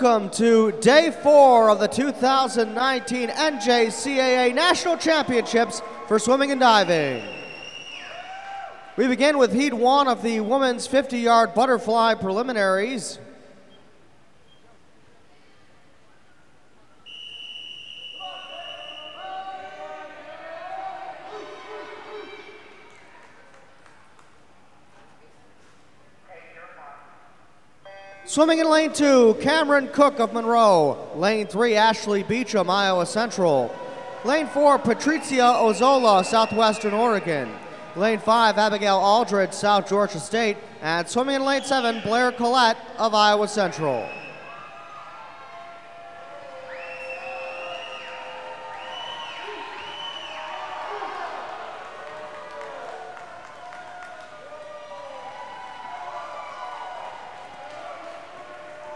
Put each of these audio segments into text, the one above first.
Welcome to Day 4 of the 2019 NJCAA National Championships for Swimming and Diving. We begin with Heat 1 of the women's 50-yard butterfly preliminaries. Swimming in lane 2, Cameron Cook of Monroe. Lane 3, Ashley Beecham, Iowa Central. Lane 4, Patricia Ozola, Southwestern Oregon. Lane 5, Abigail Aldridge, South Georgia State. And swimming in lane 7, Blair Collette of Iowa Central.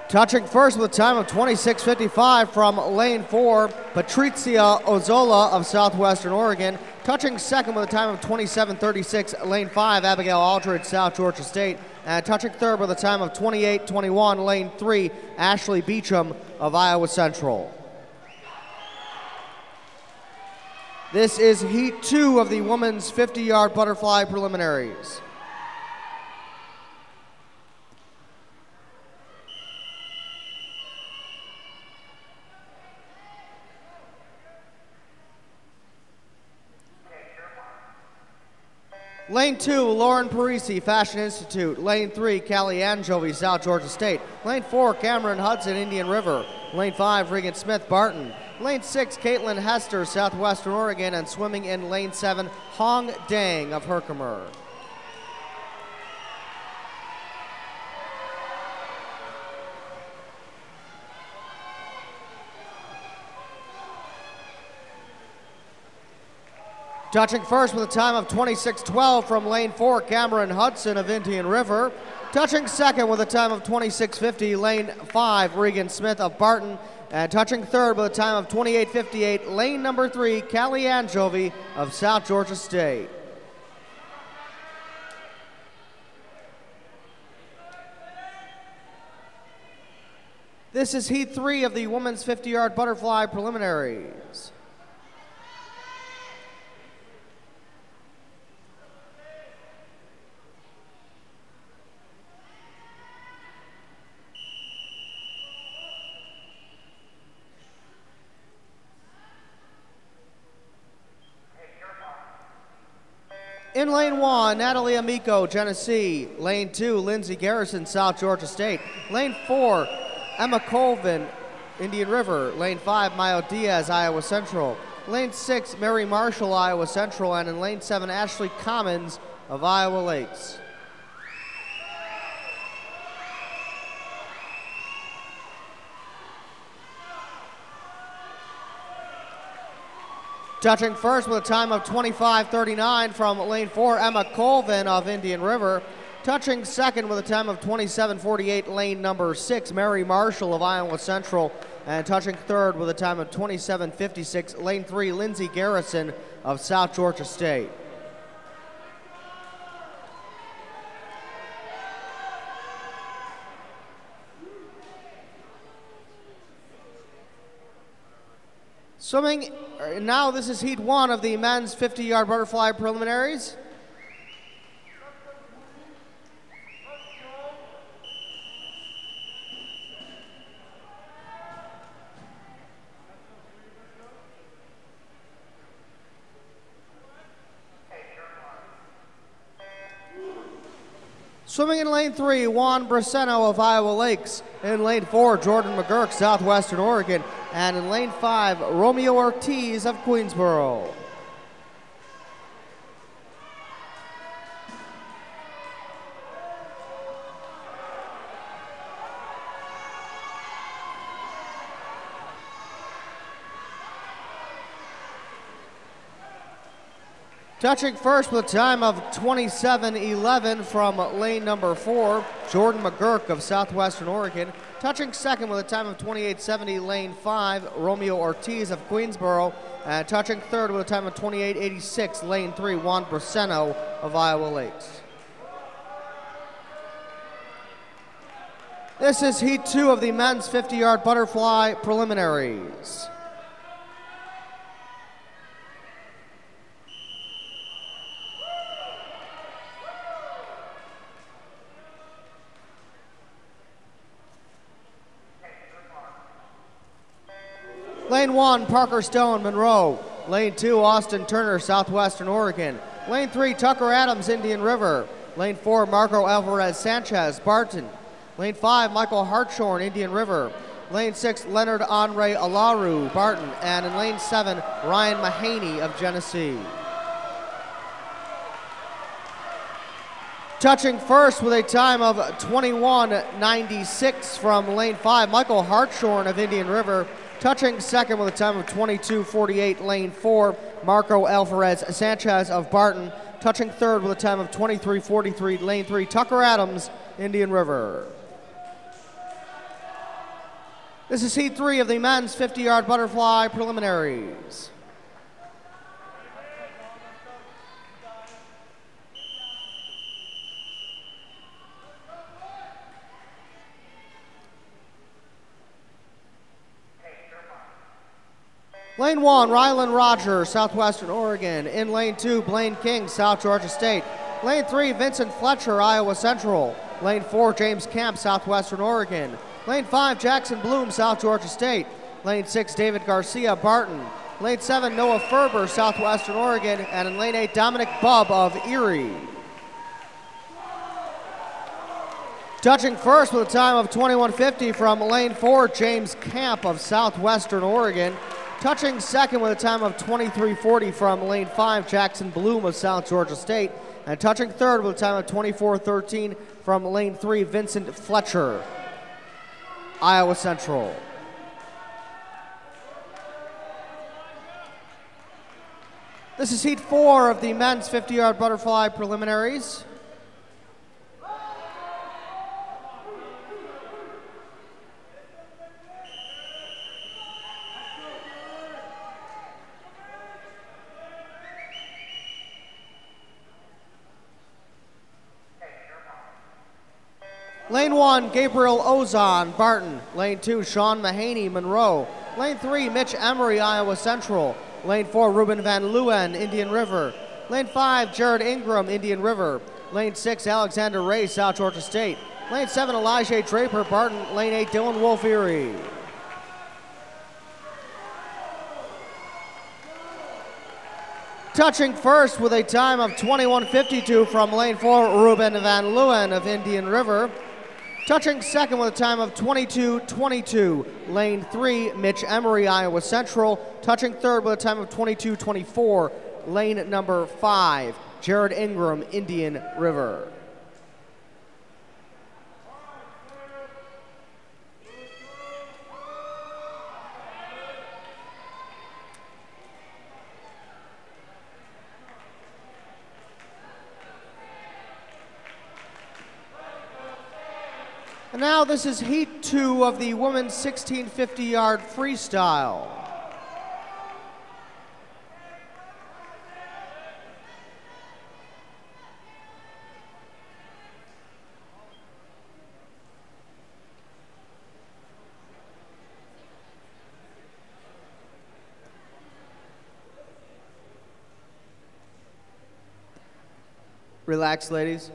Touching first with a time of 26:55 from lane 4, Patricia Ozola of Southwestern Oregon. Touching second with a time of 27:36, lane 5, Abigail Aldridge, South Georgia State. And touching third with a time of 28:21, lane 3, Ashley Beecham of Iowa Central. This is Heat 2 of the women's 50-yard butterfly preliminaries. Lane 2, Lauren Parisi, Fashion Institute. Lane 3, Callie Anjovi, South Georgia State. Lane 4, Cameron Hudson, Indian River. Lane 5, Regan Smith, Barton. Lane 6, Caitlin Hester, Southwestern Oregon. And swimming in lane 7, Hong Dang of Herkimer. Touching first with a time of 26:12 from lane 4, Cameron Hudson of Indian River. Touching second with a time of 26:50, lane 5, Regan Smith of Barton. And touching third with a time of 28:58, lane number 3, Callie Anjovi of South Georgia State. This is Heat 3 of the women's 50-yard butterfly preliminaries. In lane 1, Natalie Amico, Genesee. Lane 2, Lindsay Garrison, South Georgia State. Lane 4, Emma Colvin, Indian River. Lane 5, Mayo Diaz, Iowa Central. Lane 6, Mary Marshall, Iowa Central. And in lane 7, Ashley Commons of Iowa Lakes. Touching first with a time of 25:39 from lane 4, Emma Colvin of Indian River. Touching second with a time of 27:48, lane number 6, Mary Marshall of Iowa Central. And touching third with a time of 27:56, lane 3, Lindsay Garrison of South Georgia State. Swimming, now this is Heat 1 of the men's 50-yard butterfly preliminaries. Swimming in lane 3, Juan Braceno of Iowa Lakes. In lane 4, Jordan McGurk, Southwestern Oregon. And in lane 5, Romeo Ortiz of Queensboro. Touching first with a time of 27:11 from lane number 4, Jordan McGurk of Southwestern Oregon. Touching second with a time of 28:70, lane 5, Romeo Ortiz of Queensboro. And touching third with a time of 28:86, lane 3, Juan Braceno of Iowa Lakes. This is Heat 2 of the men's 50-yard butterfly preliminaries. Lane 1, Parker Stone, Monroe. Lane 2, Austin Turner, Southwestern Oregon. Lane 3, Tucker Adams, Indian River. Lane 4, Marco Alvarez Sanchez, Barton. Lane 5, Michael Hartshorn, Indian River. Lane 6, Leonard Andre Alaru, Barton. And in lane 7, Ryan Mahaney of Genesee. Touching first with a time of 21:96 from lane 5, Michael Hartshorn of Indian River. Touching second with a time of 22:48, lane 4, Marco Alvarez Sanchez of Barton. Touching third with a time of 23:43, lane 3, Tucker Adams, Indian River. This is Heat 3 of the men's 50-yard butterfly preliminaries. Lane 1, Rylan Rogers, Southwestern Oregon. In lane 2, Blaine King, South Georgia State. Lane 3, Vincent Fletcher, Iowa Central. Lane 4, James Camp, Southwestern Oregon. Lane 5, Jackson Bloom, South Georgia State. Lane 6, David Garcia, Barton. Lane 7, Noah Ferber, Southwestern Oregon. And in lane 8, Dominic Bubb of Erie. Touching first with a time of 21:50 from lane 4, James Camp of Southwestern Oregon. Touching second with a time of 23:40 from lane 5, Jackson Bloom of South Georgia State. And touching third with a time of 24:13 from lane 3, Vincent Fletcher, Iowa Central. This is Heat 4 of the men's 50-yard butterfly preliminaries. Lane 1, Gabriel Ozon, Barton. Lane 2, Sean Mahaney, Monroe. Lane 3, Mitch Emery, Iowa Central. Lane 4, Ruben Van Leeuwen, Indian River. Lane 5, Jared Ingram, Indian River. Lane 6, Alexander Ray, South Georgia State. Lane 7, Elijah Draper, Barton. Lane 8, Dylan Wolf, Erie. Touching first with a time of 21:52 from lane 4, Ruben Van Leeuwen of Indian River. Touching second with a time of 22:22, lane 3, Mitch Emery, Iowa Central. Touching third with a time of 22:24, lane number 5, Jared Ingram, Indian River. And now this is Heat 2 of the women's 1650-yard freestyle. Relax, ladies.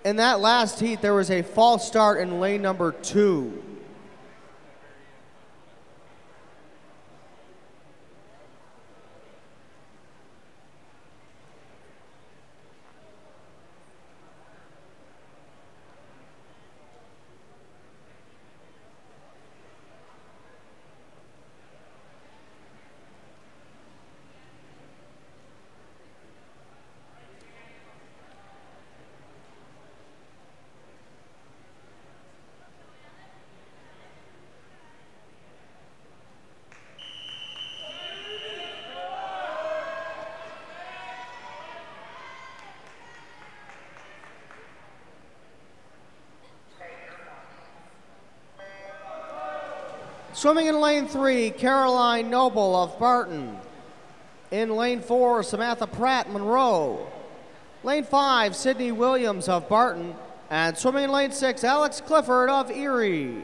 In that last heat, there was a false start in lane number 2. Swimming in lane 3, Caroline Noble of Barton. In lane 4, Samantha Pratt, Monroe. Lane 5, Sydney Williams of Barton. And swimming in lane 6, Alex Clifford of Erie.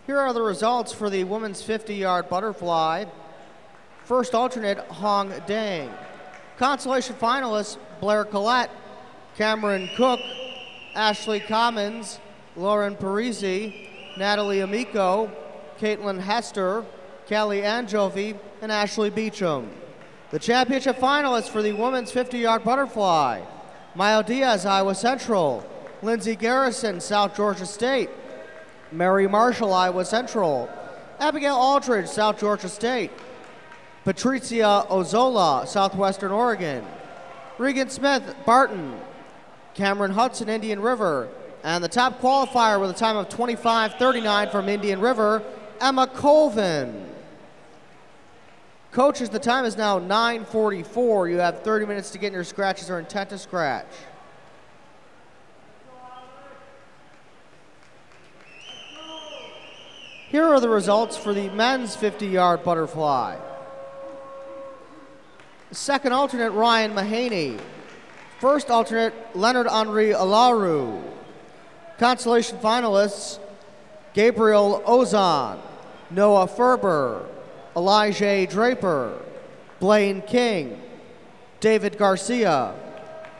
Here are the results for the women's 50-yard butterfly. First alternate, Hong Dang. Consolation finalists, Blair Collette, Cameron Cook, Ashley Commons, Lauren Parisi, Natalie Amico, Caitlin Hester, Callie Anjovi, and Ashley Beecham. The championship finalists for the women's 50-yard butterfly, Mayo Diaz, Iowa Central, Lindsay Garrison, South Georgia State, Mary Marshall, Iowa Central, Abigail Aldridge, South Georgia State, Patricia Ozola, Southwestern Oregon, Regan Smith, Barton, Cameron Hudson, Indian River, and the top qualifier with a time of 25:39 from Indian River, Emma Colvin. Coaches, the time is now 9:44. You have 30 minutes to get in your scratches or intent to scratch. Here are the results for the men's 50-yard butterfly. Second alternate, Ryan Mahaney. First alternate, Leonard Henri Alaru. Consolation finalists, Gabriel Ozan, Noah Ferber, Elijah Draper, Blaine King, David Garcia,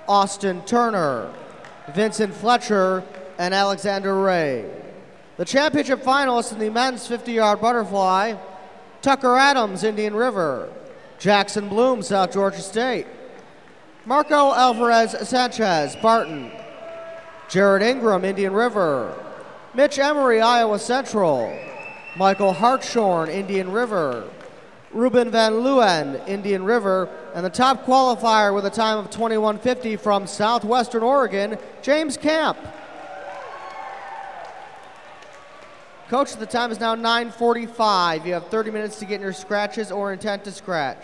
Austin Turner, Vincent Fletcher, and Alexander Ray. The championship finalists in the men's 50-yard butterfly, Tucker Adams, Indian River, Jackson Bloom, South Georgia State, Marco Alvarez Sanchez, Barton, Jared Ingram, Indian River, Mitch Emery, Iowa Central, Michael Hartshorn, Indian River, Ruben Van Leeuwen, Indian River, and the top qualifier with a time of 21:50 from Southwestern Oregon, James Camp. Coach, the time is now 9:45. You have 30 minutes to get in your scratches or intent to scratch.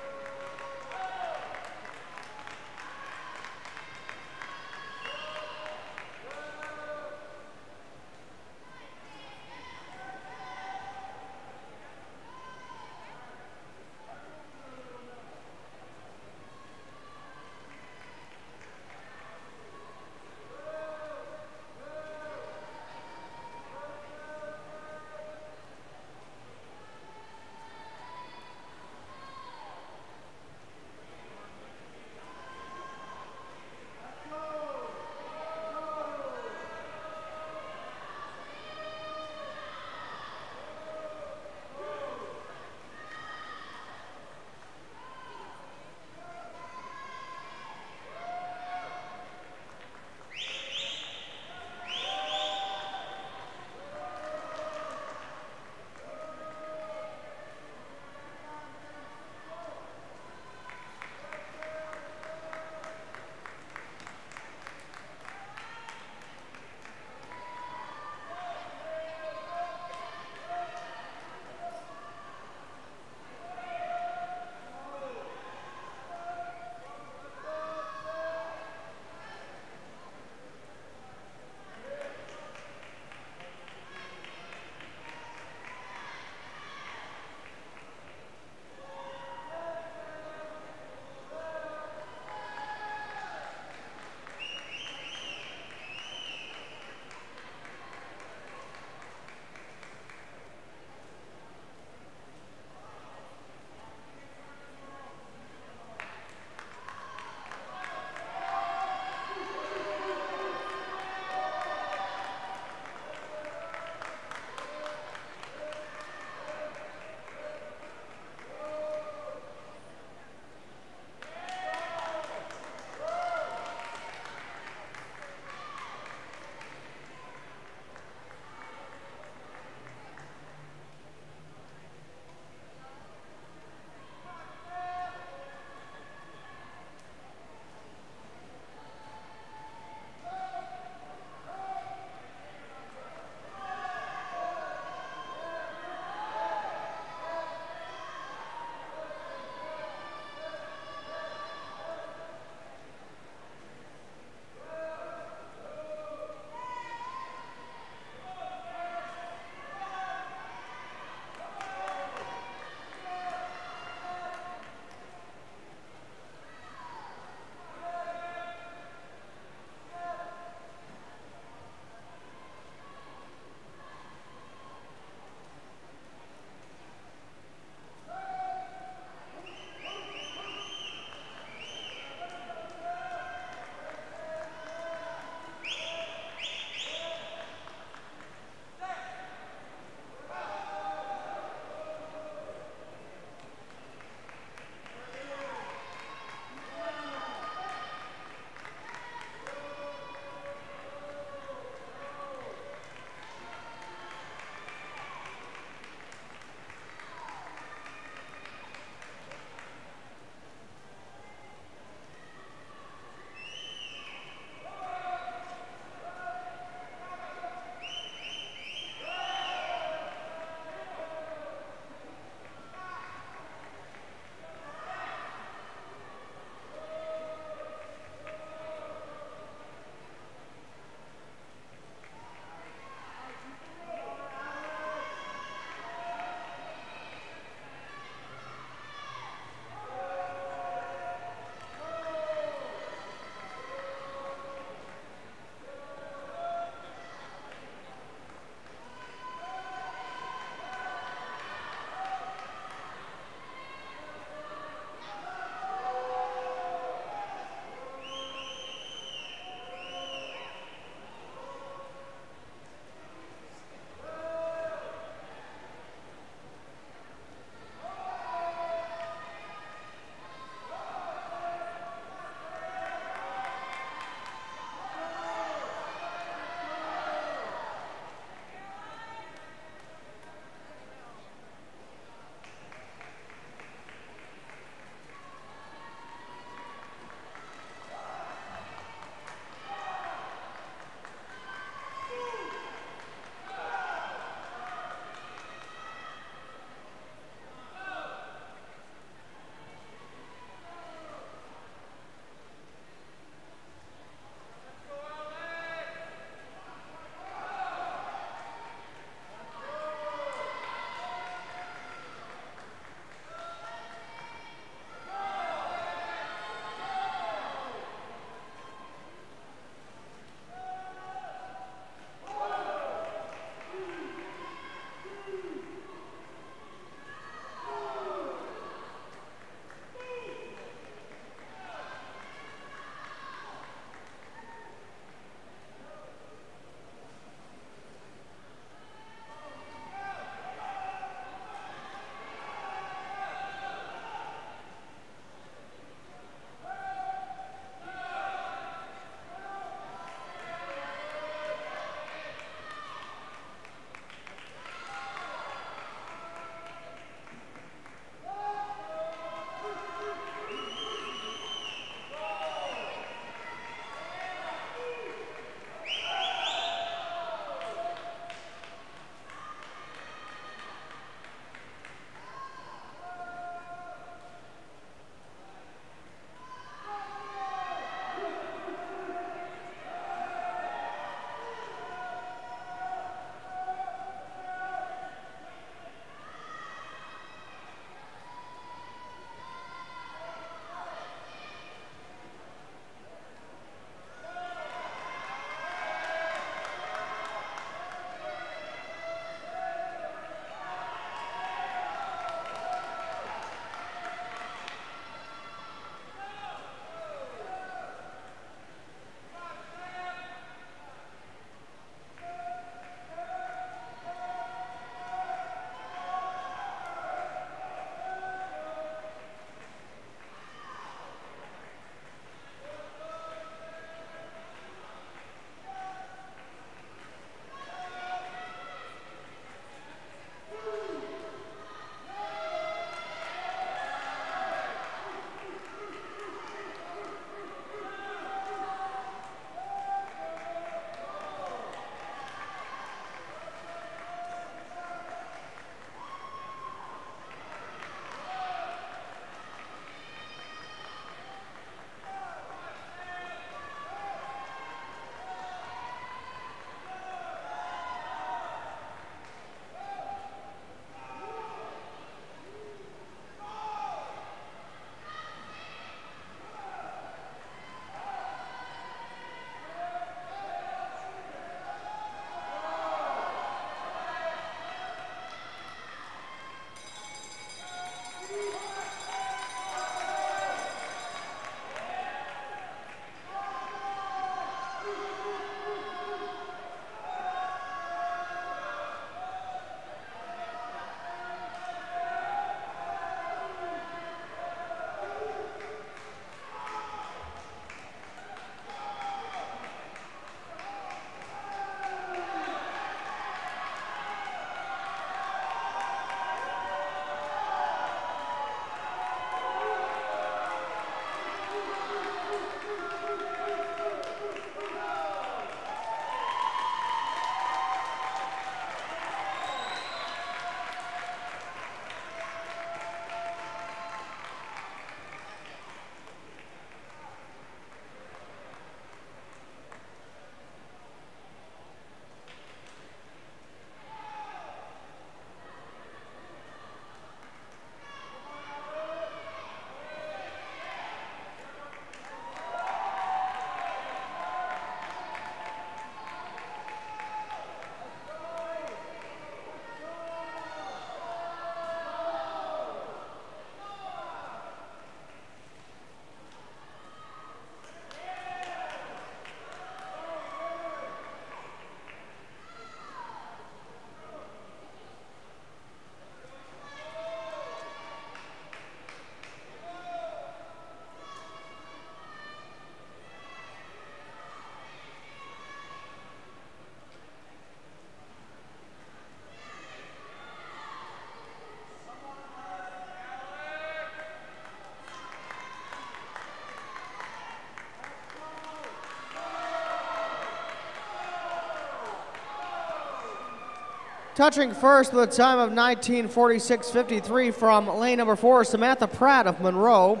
Touching first with a time of 19:46.53 from lane number 4, Samantha Pratt of Monroe.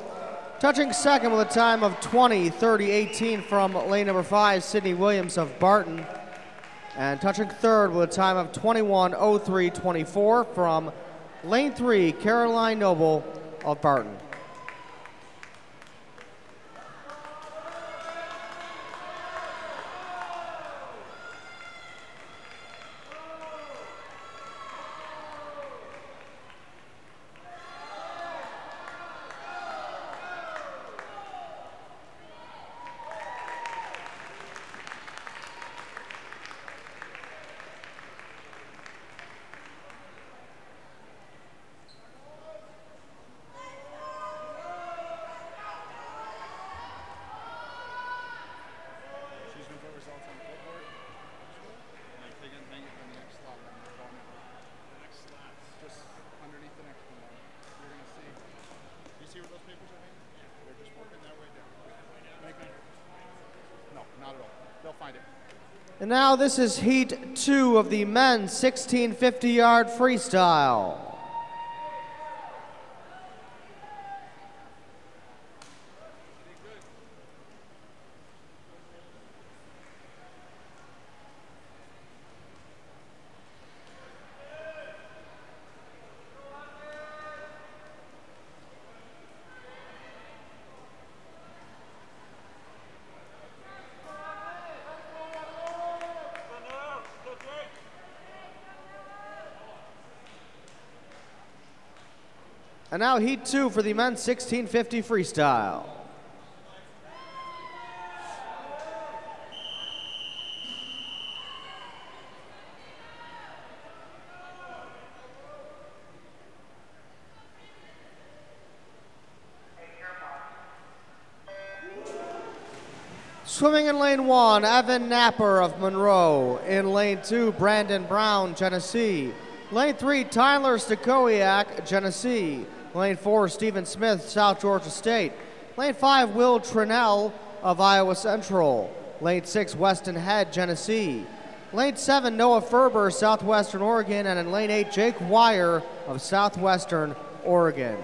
Touching second with a time of 20:30.18 from lane number 5, Sydney Williams of Barton. And touching third with a time of 21:03.24 from lane 3, Caroline Noble of Barton. And now this is Heat 2 of the men's 1650-yard freestyle. And now Heat 2 for the men's 1650 freestyle. Swimming in lane 1, Evan Napper of Monroe. In lane 2, Brandon Brown, Genesee. Lane 3, Tyler Stakowiak, Genesee. Lane 4, Stephen Smith, South Georgia State. Lane 5, Will Trinnell of Iowa Central. Lane 6, Weston Head, Genesee. Lane 7, Noah Ferber, Southwestern Oregon. And in lane 8, Jake Wire of Southwestern Oregon.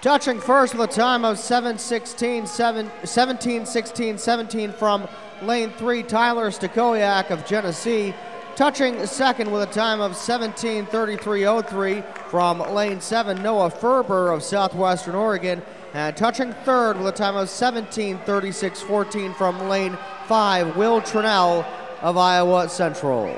Touching first with a time of 17-16-17 from lane 3, Tyler Stakoyak of Genesee. Touching second with a time of 17:33.03 from lane 7, Noah Ferber of Southwestern Oregon. And touching third with a time of 17:36.14 from lane 5, Will Trinnell of Iowa Central.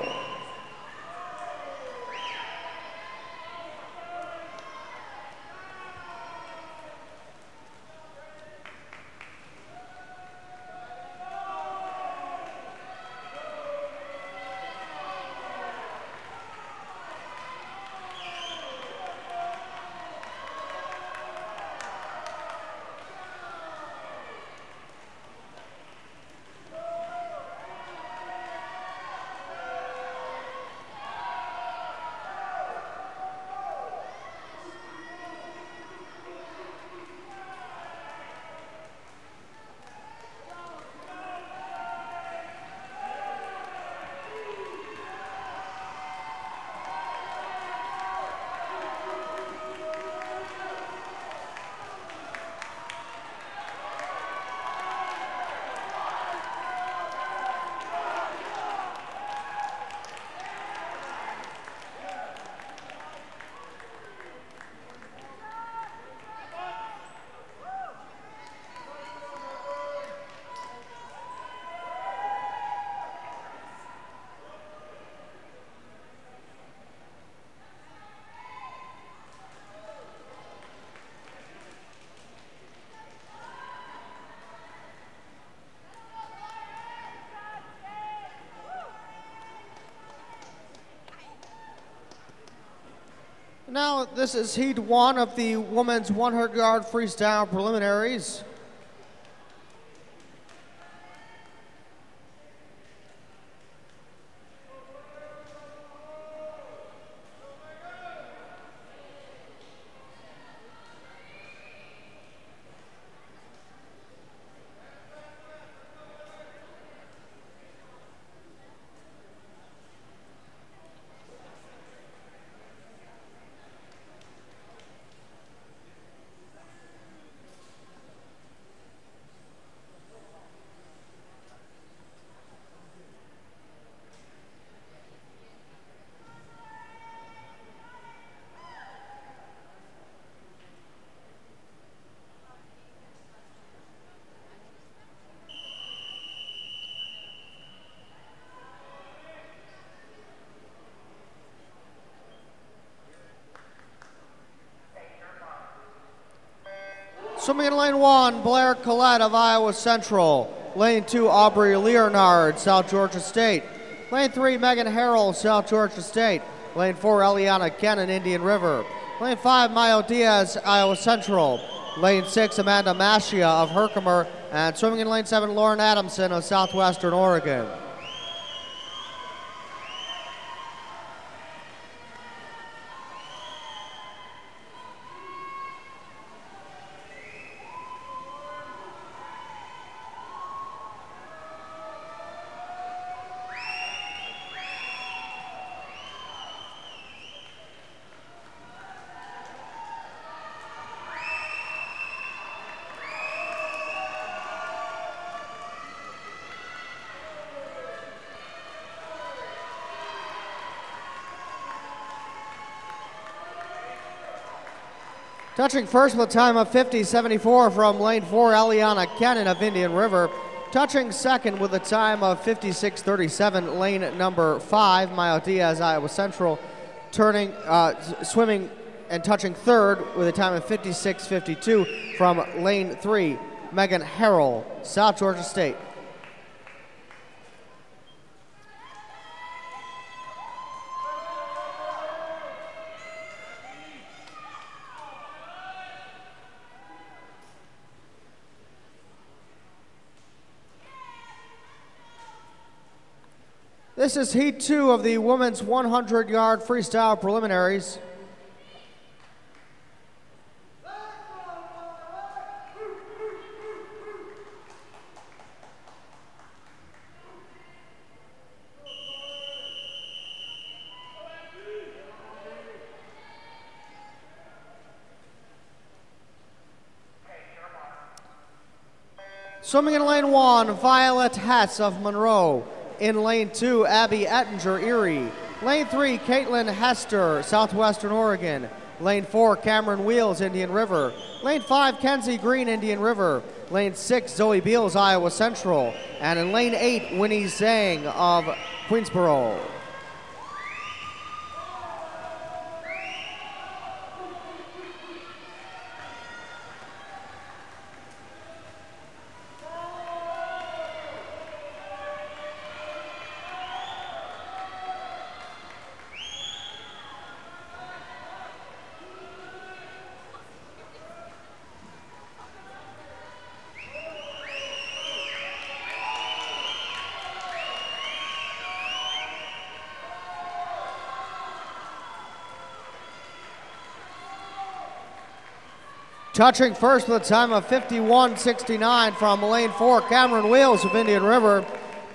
Now, this is Heat 1 of the women's 100-yard freestyle preliminaries. Swimming in lane 1, Blair Collette of Iowa Central. Lane 2, Aubrey Leonard, South Georgia State. Lane 3, Megan Harrell, South Georgia State. Lane 4, Eliana Cannon, Indian River. Lane 5, Mayo Diaz, Iowa Central. Lane 6, Amanda Maschia of Herkimer. And swimming in lane 7, Lauren Adamson of Southwestern Oregon. Touching first with a time of 50.74 from lane 4, Eliana Cannon of Indian River. Touching second with a time of 56.37, lane number 5, Mayo Diaz, Iowa Central. Swimming and touching third with a time of 56.52 from lane 3, Megan Harrell, South Georgia State. This is Heat 2 of the women's 100-yard freestyle preliminaries. Swimming in lane 1, Violet Hess of Monroe. In lane 2, Abby Ettinger, Erie. Lane 3, Caitlin Hester, Southwestern Oregon. Lane 4, Cameron Wheels, Indian River. Lane 5, Kenzie Green, Indian River. Lane 6, Zoe Beals, Iowa Central. And in lane 8, Winnie Zhang of Queensboro. Touching first with a time of 51.69 from lane 4, Cameron Wheels of Indian River.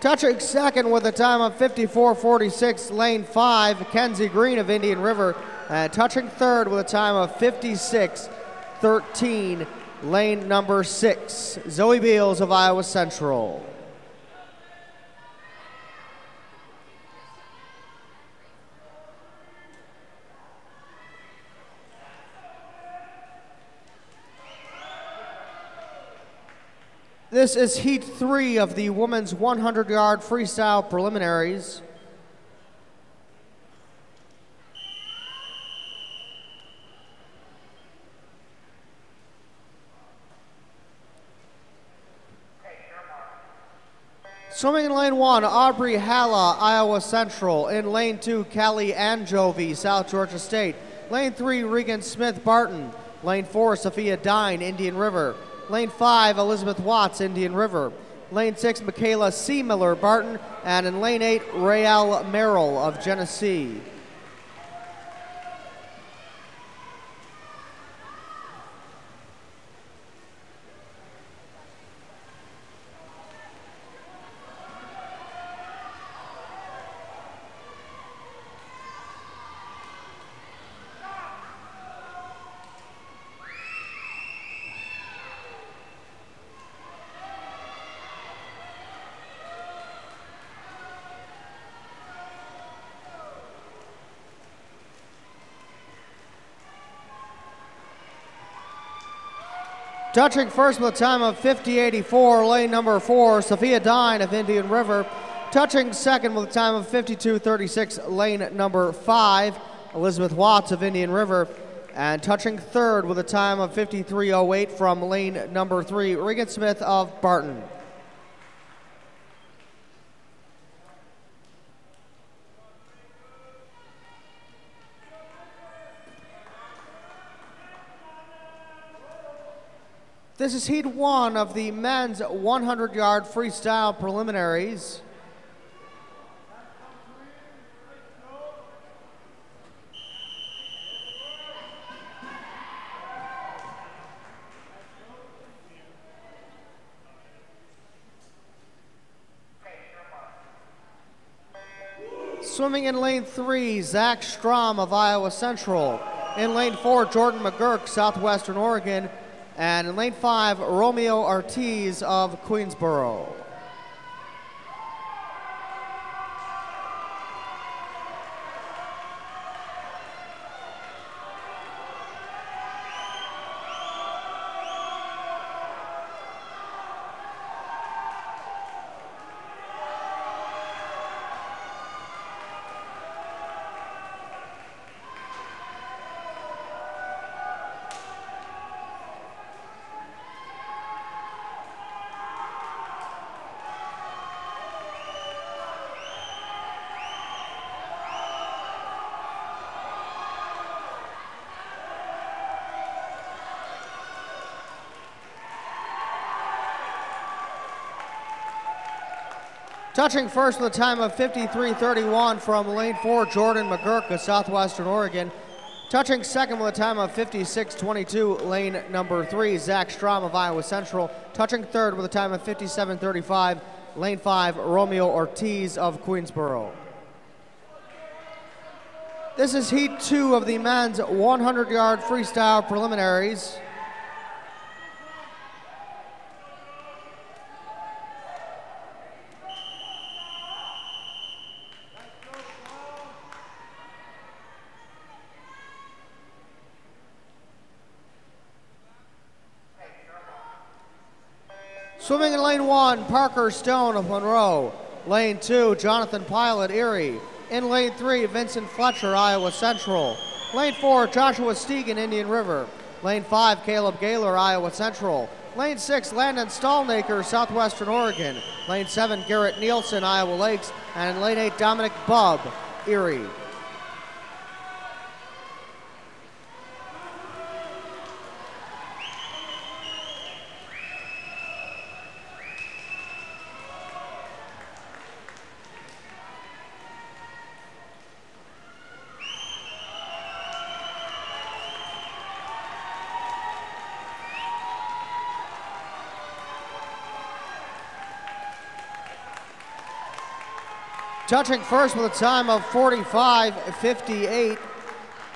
Touching second with a time of 54.46, lane 5, Kenzie Green of Indian River. And touching third with a time of 56.13, lane number 6, Zoe Beals of Iowa Central. This is Heat 3 of the women's 100-yard freestyle preliminaries. Swimming in lane 1, Aubrey Halla, Iowa Central. In lane 2, Callie Anjovy, South Georgia State. Lane 3, Regan Smith Barton. Lane 4, Sophia Dine, Indian River. Lane 5, Elizabeth Watts, Indian River. Lane 6, Michaela C. Miller, Barton. And in lane 8, Rael Merrill of Genesee. Touching first with a time of 50.84, lane number 4, Sophia Dine of Indian River. Touching second with a time of 52.36, lane number 5, Elizabeth Watts of Indian River. And touching third with a time of 53.08 from lane number 3, Regan Smith of Barton. This is Heat 1 of the men's 100-yard freestyle preliminaries. Swimming in lane 3, Zach Strom of Iowa Central. In lane 4, Jordan McGurk, Southwestern Oregon. And in lane 5, Romeo Ortiz of Queensboro. Touching first with a time of 53.31 from lane 4, Jordan McGurk of Southwestern Oregon. Touching second with a time of 56.22, lane number 3, Zach Strom of Iowa Central. Touching third with a time of 57.35, lane 5, Romeo Ortiz of Queensboro. This is Heat 2 of the men's 100-yard freestyle preliminaries. Swimming in lane 1, Parker Stone of Monroe. Lane 2, Jonathan Pilot, Erie. In lane 3, Vincent Fletcher, Iowa Central. Lane 4, Joshua Stegan, Indian River. Lane 5, Caleb Gaylor, Iowa Central. Lane 6, Landon Stallnaker, Southwestern Oregon. Lane 7, Garrett Nielsen, Iowa Lakes. And in lane 8, Dominic Bubb, Erie. Touching first with a time of 45:58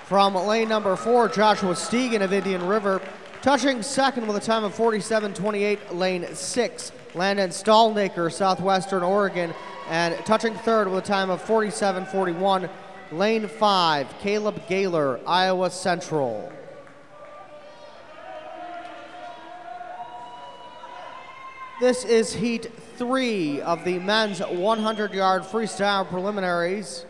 from lane number 4, Joshua Stegan of Indian River. Touching second with a time of 47:28, lane 6, Landon Stallnaker, Southwestern Oregon. And touching third with a time of 47:41, lane 5, Caleb Gaylor, Iowa Central. This is heat 3 of the men's 100-yard freestyle preliminaries.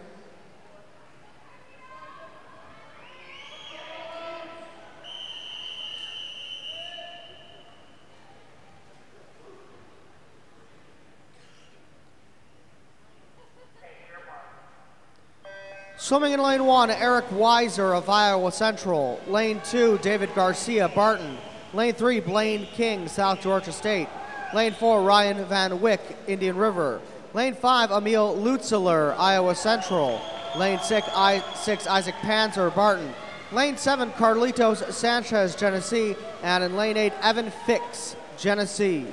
Swimming in lane 1, Eric Weiser of Iowa Central. Lane 2, David Garcia, Barton. Lane 3, Blaine King, South Georgia State. Lane 4, Ryan Van Wyck, Indian River. Lane 5, Emil Lutzeler, Iowa Central. Lane 6, Isaac Panzer, Barton. Lane 7, Carlitos Sanchez, Genesee. And in lane 8, Evan Fix, Genesee.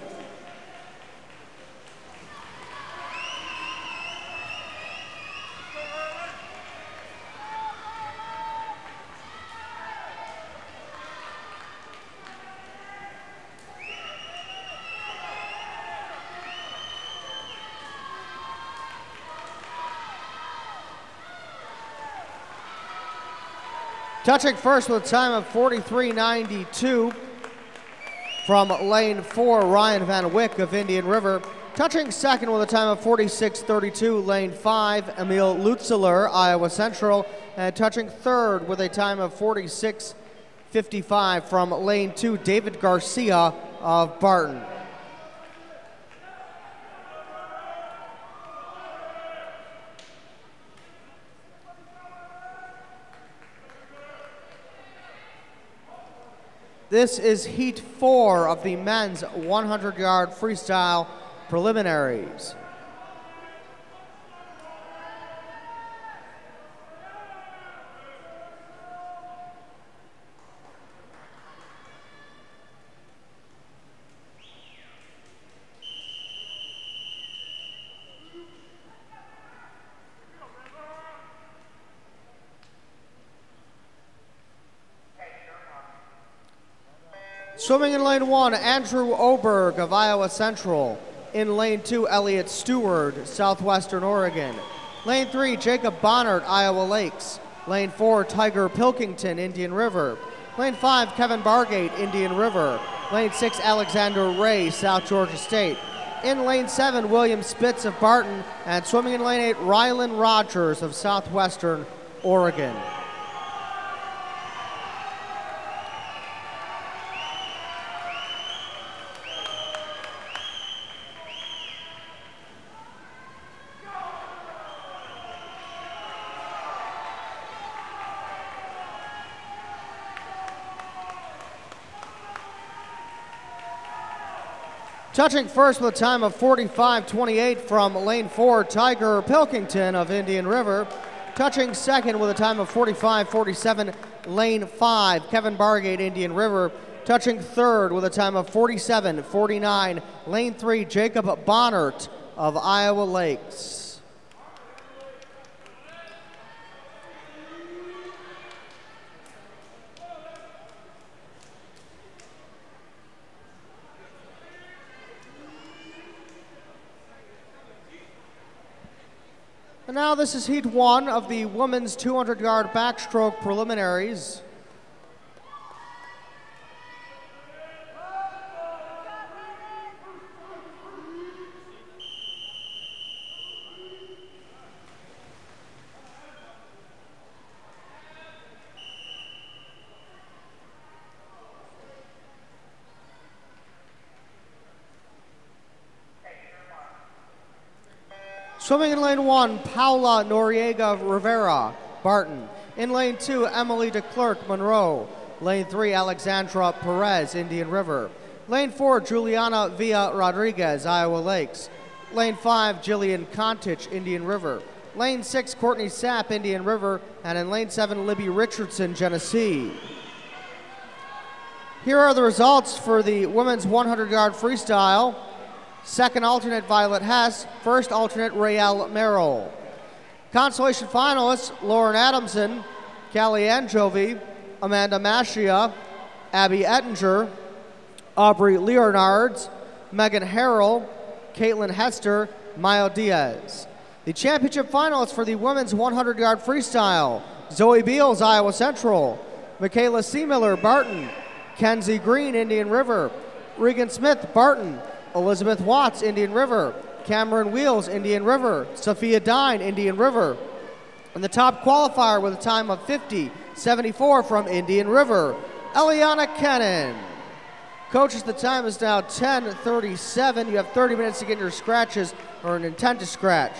Touching first with a time of 43:92 from lane 4, Ryan Van Wyck of Indian River. Touching second with a time of 46:32, lane 5, Emil Lutzeler, Iowa Central. And touching third with a time of 46:55 from lane 2, David Garcia of Barton. This is heat 4 of the men's 100-yard freestyle preliminaries. Swimming in lane 1, Andrew Oberg of Iowa Central. In lane 2, Elliot Stewart, Southwestern Oregon. Lane 3, Jacob Bonnert, Iowa Lakes. Lane 4, Tiger Pilkington, Indian River. Lane 5, Kevin Bargate, Indian River. Lane 6, Alexander Ray, South Georgia State. In lane 7, William Spitz of Barton. And swimming in lane 8, Rylan Rogers of Southwestern Oregon. Touching first with a time of 45:28 from lane 4, Tiger Pilkington of Indian River. Touching second with a time of 45:47, lane 5, Kevin Bargate, Indian River. Touching third with a time of 47:49, lane 3, Jacob Bonnert of Iowa Lakes. And now this is heat 1 of the women's 200-yard backstroke preliminaries. Swimming in lane 1, Paula Noriega Rivera, Barton. In lane 2, Emily DeClerc, Monroe. Lane 3, Alexandra Perez, Indian River. Lane 4, Juliana Villa Rodriguez, Iowa Lakes. Lane 5, Jillian Kontich, Indian River. Lane 6, Courtney Sapp, Indian River. And in lane 7, Libby Richardson, Genesee. Here are the results for the women's 100-yard freestyle. Second alternate, Violet Hess. First alternate, Rael Merrill. Consolation finalists, Lauren Adamson, Callie Anjovi, Amanda Mashia, Abby Ettinger, Aubrey Leonards, Megan Harrell, Caitlin Hester, Maya Diaz. The championship finalists for the women's 100-yard freestyle, Zoe Beals, Iowa Central, Michaela Seemiller, Barton, Kenzie Green, Indian River, Regan Smith, Barton, Elizabeth Watts, Indian River, Cameron Wheels, Indian River, Sophia Dine, Indian River. And the top qualifier with a time of 50:74 from Indian River, Eliana Kennan. Coaches, the time is now 10:37. You have 30 minutes to get your scratches or an intent to scratch.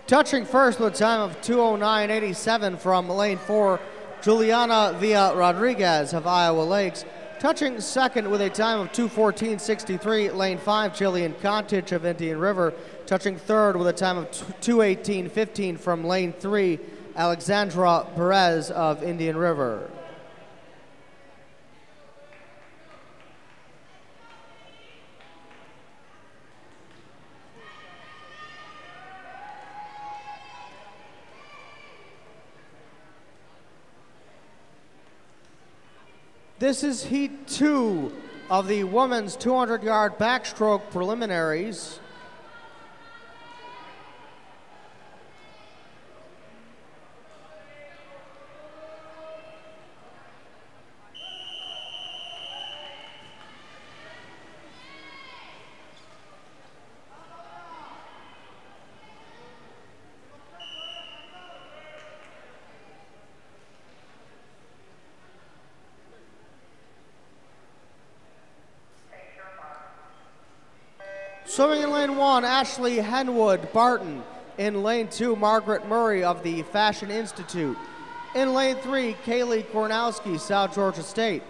Touching first with a time of 2:09.87 from lane 4, Juliana Villa Rodriguez of Iowa Lakes. Touching second with a time of 2:14.63, lane 5, Jillian Kontich of Indian River. Touching third with a time of 2:18.15 from lane 3, Alexandra Perez of Indian River. This is heat 2 of the women's 200-yard backstroke preliminaries. Swimming in lane 1, Ashley Henwood, Barton. In lane 2, Margaret Murray of the Fashion Institute. In lane 3, Kaylee Kornowski, South Georgia State.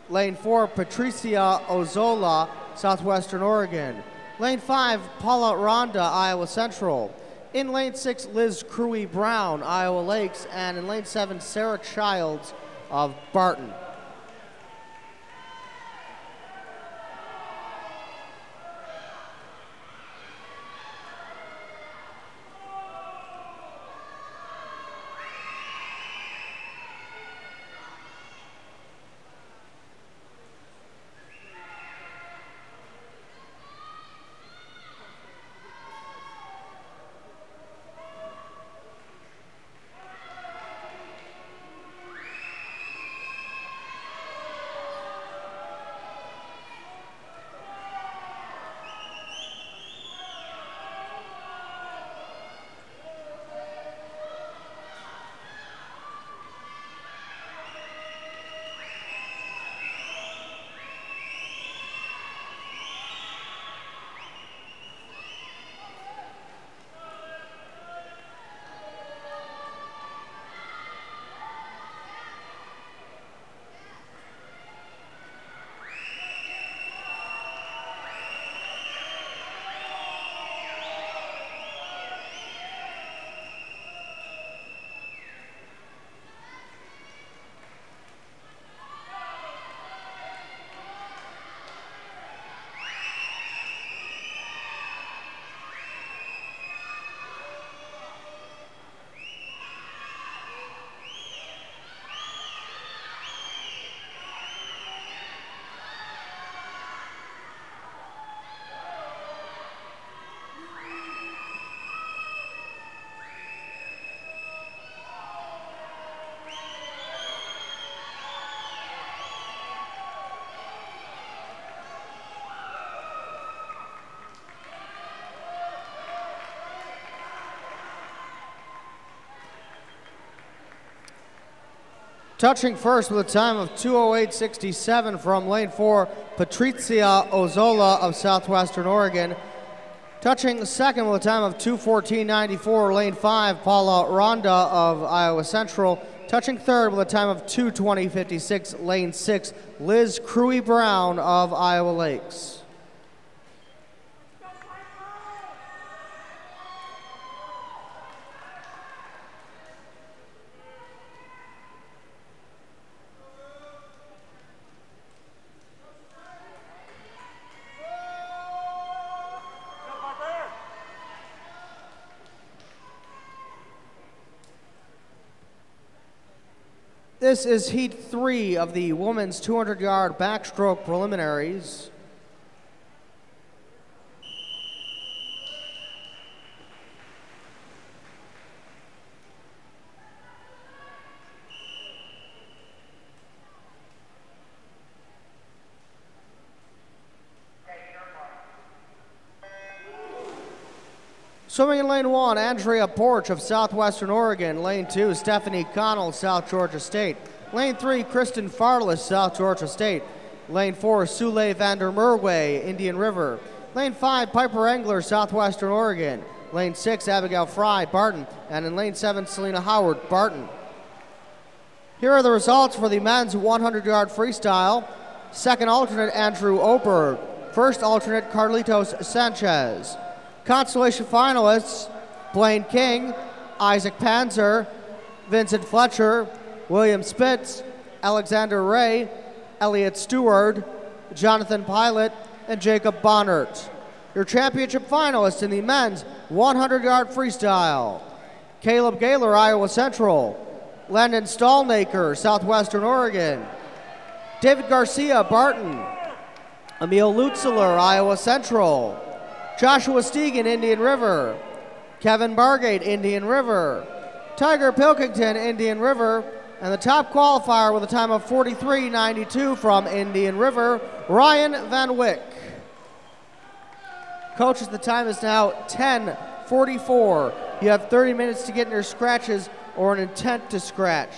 Lane 4, Patricia Ozola, Southwestern Oregon. Lane 5, Paula Ronda, Iowa Central. In lane 6, Liz Cruey Brown, Iowa Lakes. And in lane 7, Sarah Childs of Barton. Touching first with a time of 2:08.67 from lane 4, Patrizia Ozola of Southwestern Oregon. Touching second with a time of 2:14.94, lane 5, Paula Ronda of Iowa Central. Touching third with a time of 2:20.56, lane 6, Liz Cruey Brown of Iowa Lakes. This is heat 3 of the women's 200-yard backstroke preliminaries. Swimming in lane 1, Andrea Porch of Southwestern Oregon. Lane 2, Stephanie Connell, South Georgia State. Lane 3, Kristen Farless, South Georgia State. Lane 4, Sule Vander Merwe, Indian River. Lane 5, Piper Engler, Southwestern Oregon. Lane 6, Abigail Fry, Barton. And in lane 7, Selena Howard, Barton. Here are the results for the men's 100-yard freestyle. Second alternate, Andrew Oberg. First alternate, Carlitos Sanchez. Consolation finalists, Blaine King, Isaac Panzer, Vincent Fletcher, William Spitz, Alexander Ray, Elliot Stewart, Jonathan Pilot, and Jacob Bonnert. Your championship finalists in the men's 100-yard freestyle, Caleb Gaylor, Iowa Central, Landon Stallnaker, Southwestern Oregon, David Garcia, Barton, Emil Lutzler, Iowa Central, Joshua Stegan, Indian River, Kevin Bargate, Indian River, Tiger Pilkington, Indian River, and the top qualifier with a time of 43.92 from Indian River, Ryan Van Wyck. Coaches, the time is now 10:44. You have 30 minutes to get in your scratches or an intent to scratch.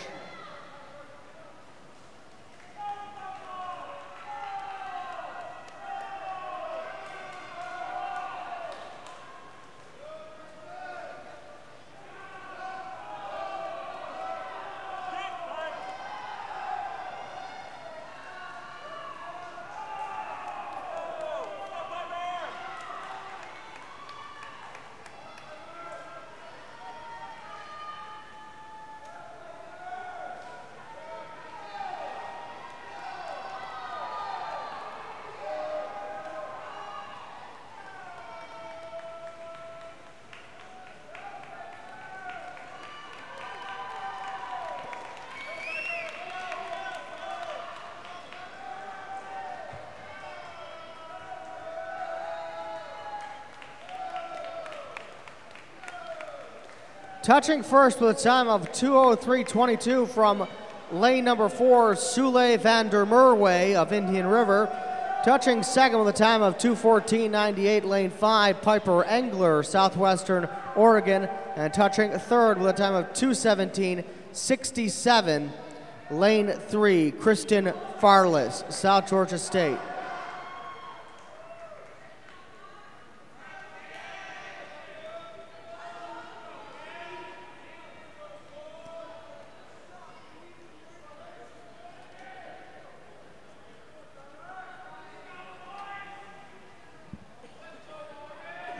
Touching first with a time of 2:03.22 from lane number 4, Sule Vander Merwe of Indian River. Touching second with a time of 2:14.98, lane 5, Piper Engler, Southwestern Oregon. And touching third with a time of 2:17.67, lane 3, Kristen Farless, South Georgia State.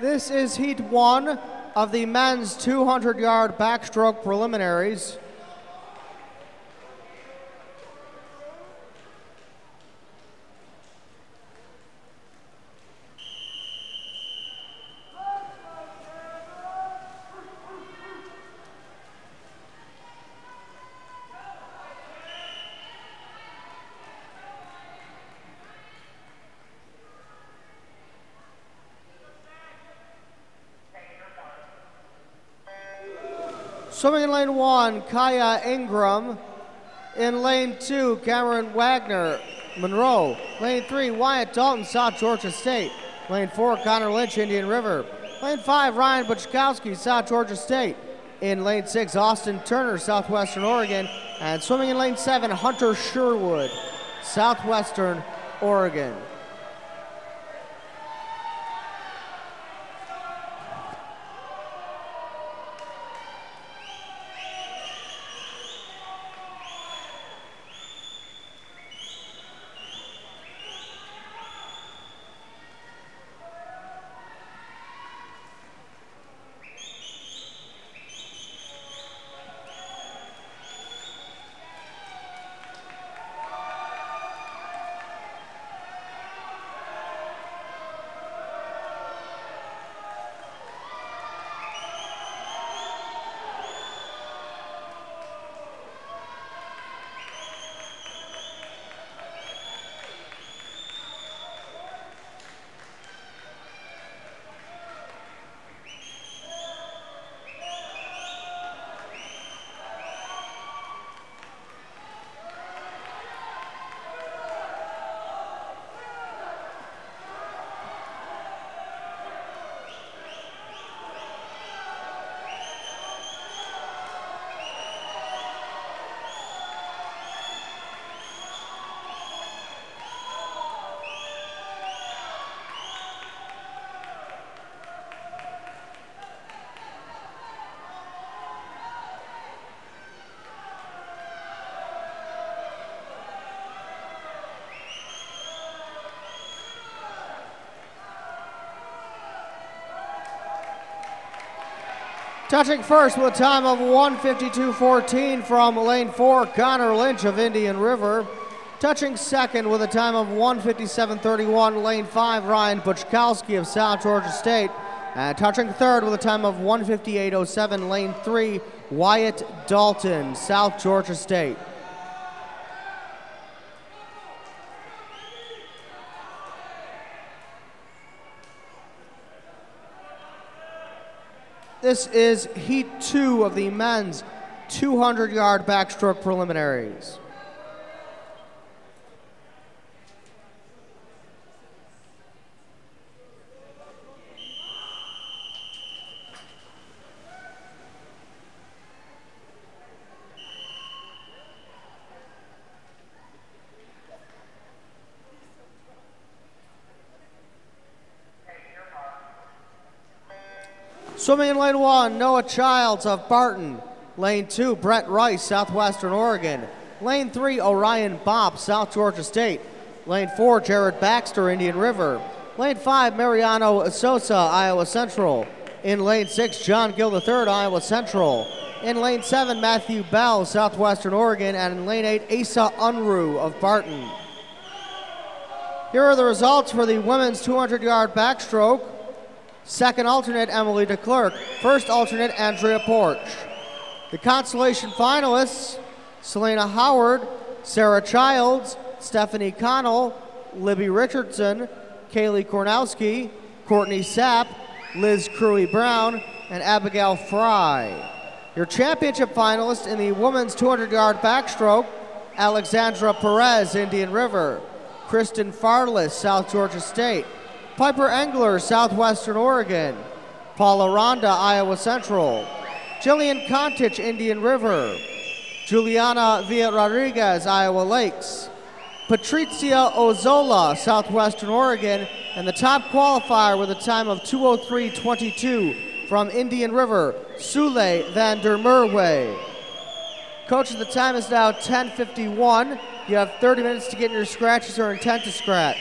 This is heat 1 of the men's 200-yard backstroke preliminaries. Swimming in lane 1, Kaya Ingram. In lane 2, Cameron Wagner, Monroe. Lane 3, Wyatt Dalton, South Georgia State. Lane 4, Connor Lynch, Indian River. Lane 5, Ryan Buchkowski, South Georgia State. In lane 6, Austin Turner, Southwestern Oregon. And swimming in lane 7, Hunter Sherwood, Southwestern Oregon. Touching first with a time of 1:52.14 from lane 4, Connor Lynch of Indian River. Touching second with a time of 1:57.31, lane 5, Ryan Buchkowski of South Georgia State. And touching third with a time of 1:58.07, lane 3, Wyatt Dalton, South Georgia State. This is Heat 2 of the men's 200-yard backstroke preliminaries. Swimming in lane 1, Noah Childs of Barton. Lane 2, Brett Rice, Southwestern Oregon. Lane 3, Orion Bopp, South Georgia State. Lane 4, Jared Baxter, Indian River. Lane 5, Mariano Sosa, Iowa Central. In lane 6, John Gill III, Iowa Central. In lane 7, Matthew Bell, Southwestern Oregon. And in lane 8, Asa Unruh of Barton. Here are the results for the women's 200-yard backstroke. Second alternate, Emily DeClerc. First alternate, Andrea Porch. The consolation finalists, Selena Howard, Sarah Childs, Stephanie Connell, Libby Richardson, Kaylee Kornowski, Courtney Sapp, Liz Cruey-Brown, and Abigail Fry. Your championship finalist in the women's 200-yard backstroke, Alexandra Perez, Indian River. Kristen Farless, South Georgia State. Piper Engler, Southwestern Oregon. Paula Ronda, Iowa Central. Jillian Kontich, Indian River. Juliana Villa-Rodriguez, Iowa Lakes. Patrizia Ozola, Southwestern Oregon. And the top qualifier with a time of 2:03.22 from Indian River, Sule van der Merwe. Coach, the time is now 10:51. You have 30 minutes to get in your scratches or intent to scratch.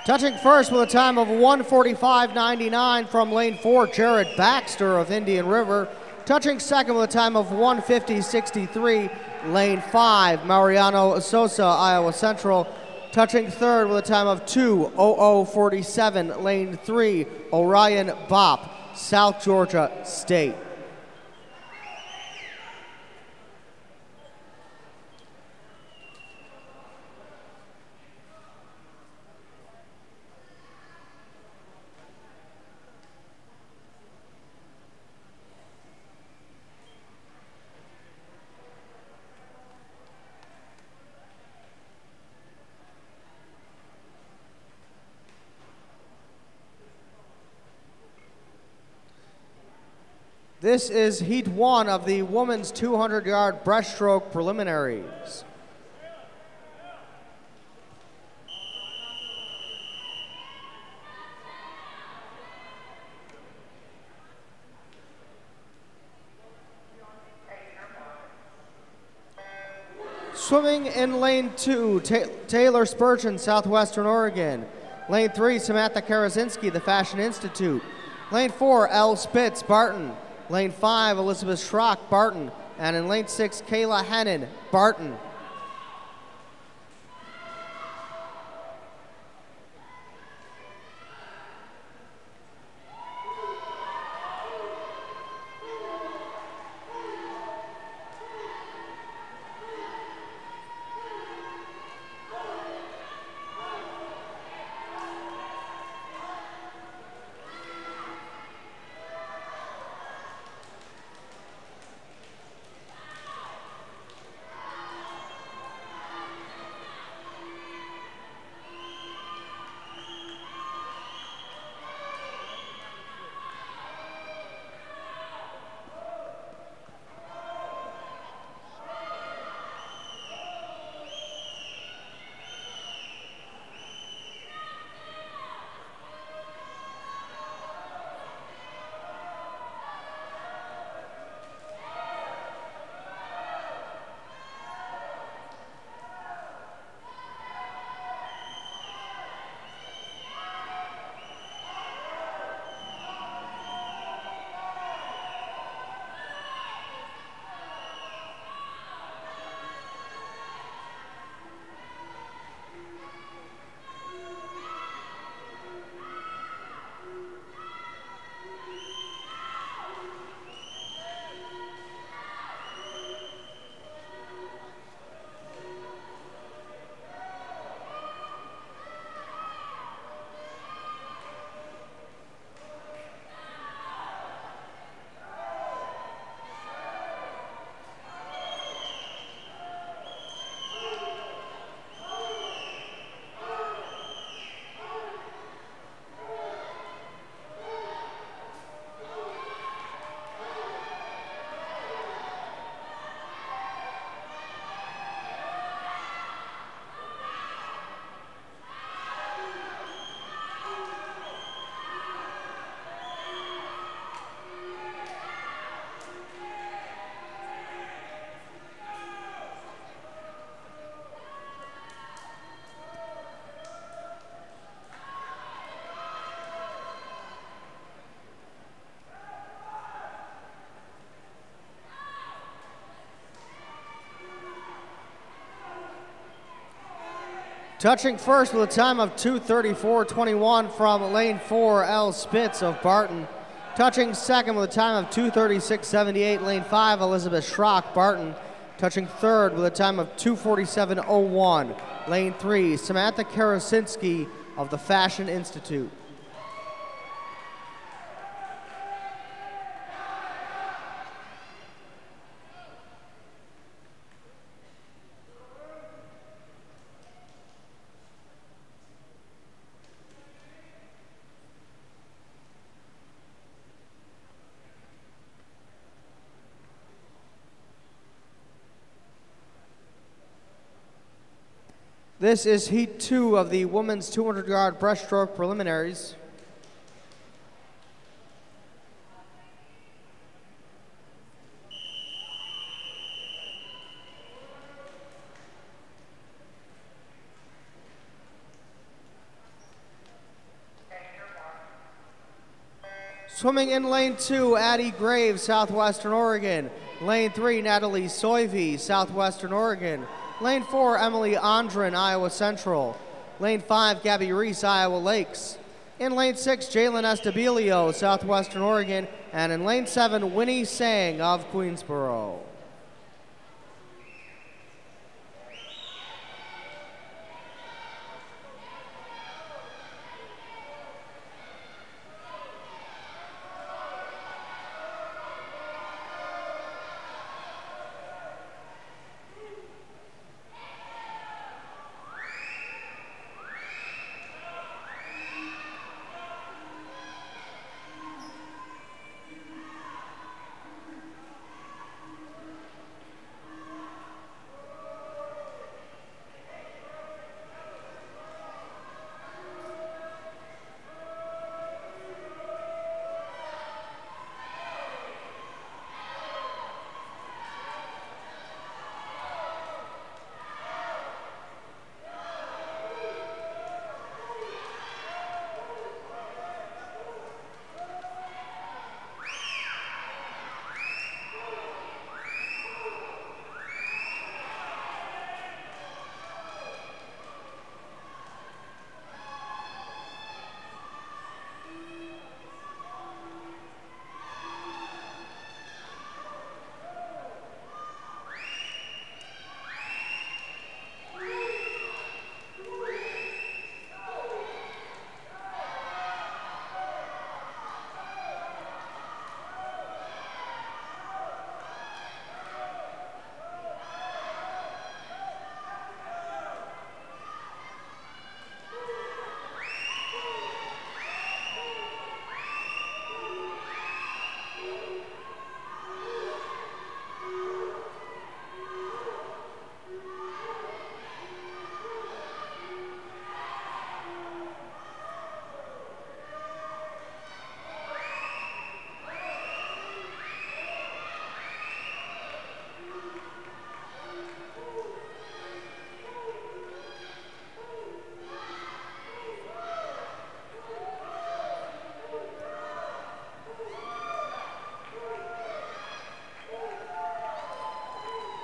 Touching first with a time of 1:45.99 from lane 4, Jared Baxter of Indian River. Touching second with a time of 1:50.63, lane 5, Mariano Sosa, Iowa Central. Touching third with a time of 2:00.47, lane 3, Orion Bopp, South Georgia State. This is Heat 1 of the women's 200-yard breaststroke preliminaries. Swimming in lane 2, Taylor Spurgeon, Southwestern Oregon. Lane 3, Samantha Karasinski, the Fashion Institute. Lane 4, Elle Spitz, Barton. Lane 5, Elizabeth Schrock, Barton. And in lane 6, Kayla Hennon, Barton. Touching first with a time of 2:34.21 from lane 4, Elle Spitz of Barton. Touching second with a time of 2:36.78, lane 5, Elizabeth Schrock, Barton. Touching third with a time of 2:47.01, lane 3, Samantha Karasinski of the Fashion Institute. This is Heat 2 of the women's 200-yard breaststroke preliminaries. Swimming in lane 2, Addie Graves, Southwestern Oregon. Lane 3, Natalie Soivy, Southwestern Oregon. Lane 4, Emily Andren, Iowa Central. Lane 5, Gabby Reese, Iowa Lakes. In lane 6, Jalen Estabilio, Southwestern Oregon. And in lane 7, Winnie Sang of Queensboro.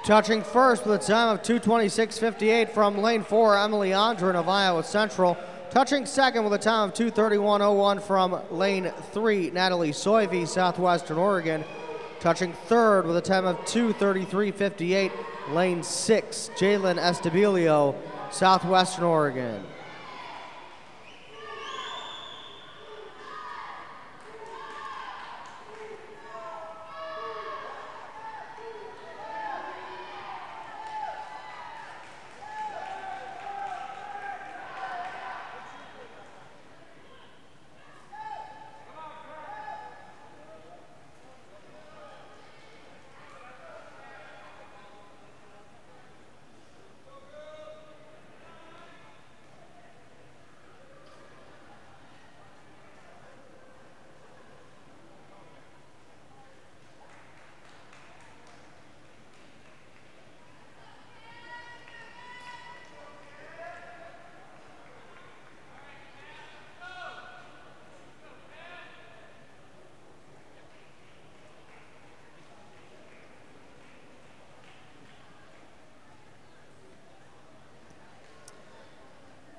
Touching first with a time of 2:26.58 from lane 4, Emily Andren of Iowa Central. Touching second with a time of 2:31.01 from lane 3, Natalie Soivy, Southwestern Oregon. Touching third with a time of 2:33.58, lane 6, Jalen Estabilio, Southwestern Oregon.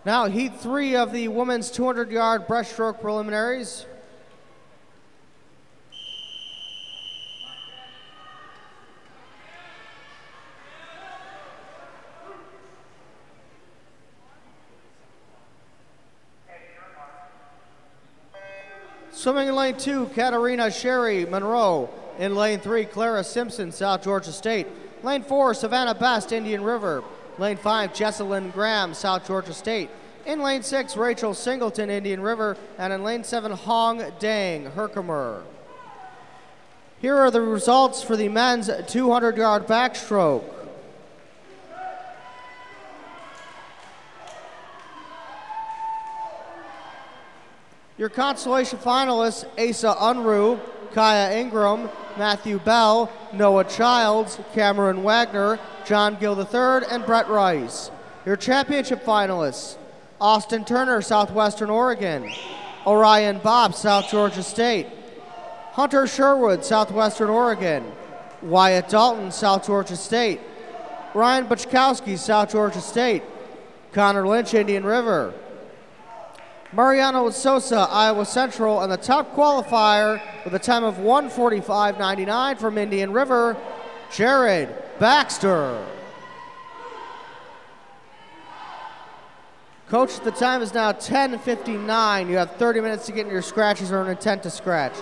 Now, heat 3 of the women's 200-yard breaststroke preliminaries. Swimming in lane 2, Katarina Sherry Monroe. In lane 3, Clara Simpson, South Georgia State. Lane 4, Savannah Best, Indian River. Lane 5, Jesselyn Graham, South Georgia State. In lane 6, Rachel Singleton, Indian River. And in lane 7, Hong Dang, Herkimer. Here are the results for the men's 200-yard backstroke. Your consolation finalists: Asa Unruh, Kaya Ingram, Matthew Bell, Noah Childs, Cameron Wagner, John Gill III, and Brett Rice. Your championship finalists: Austin Turner, Southwestern Oregon; Orion Bob, South Georgia State; Hunter Sherwood, Southwestern Oregon; Wyatt Dalton, South Georgia State; Ryan Butchkowski, South Georgia State; Connor Lynch, Indian River; Mariano Sosa, Iowa Central, and the top qualifier with a time of 1:45.99 from Indian River, Jared Baxter. Coach, the time is now 10:59. You have 30 minutes to get in your scratches or an intent to scratch.